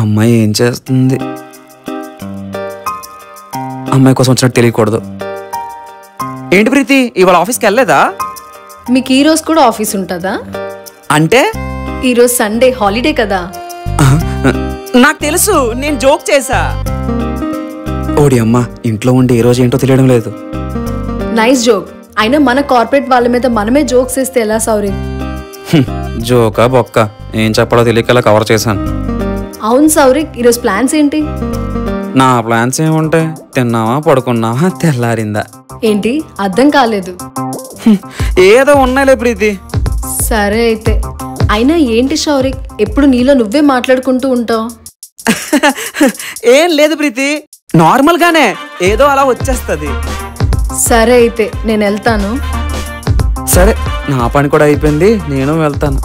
అమ్మాయి ఏం చేస్తుంది? అమ్మాయి కోసం వచ్చినట్టు తెలియకూడదు. ఏంటి ప్రీతి, ఇవాళ ఆఫీస్కి వెళ్ళలేదా? మీకు ఈ రోజు కూడా ఆఫీస్ ఉంటుందా? అంటే ఈరోజు సండే హాలిడే కదా. నాకు తెలుసు, నేను జోక్ చేశా. ఓడి అమ్మ, ఇంట్లో ఉండి ఏ రోజు ఏంటో తెలియడం లేదు. Nice joke. అయినా మన కార్పొరేట్ వాళ్ళ మీద మనమే జోక్స్ వేస్తే ఎలా సౌరి? జోకా బొక్క, ఏం చెప్పాలో తెలియక కవర్ చేశాను. అవును సౌరి, ఈరోజు ప్లాన్స్ ఏంటి? నా ప్లాన్స్ ఏముంటాయి? తిన్నావా, పడుకున్నావా, తెల్లారిందా? ఏంటి అర్థం కాలేదు. ఏదో ఉన్నాయిలే ప్రీతి. సరే అయితే. అయినా ఏంటి శౌరిక్, ఎప్పుడు నీలో నువ్వే మాట్లాడుకుంటూ ఉంటావు? ఏం లేదు ప్రీతి, నార్మల్ గానే ఏదో అలా వచ్చేస్తుంది. సరే అయితే నేను వెళ్తాను. సరే, నా పని కూడా అయిపోయింది, నేను వెళ్తాను.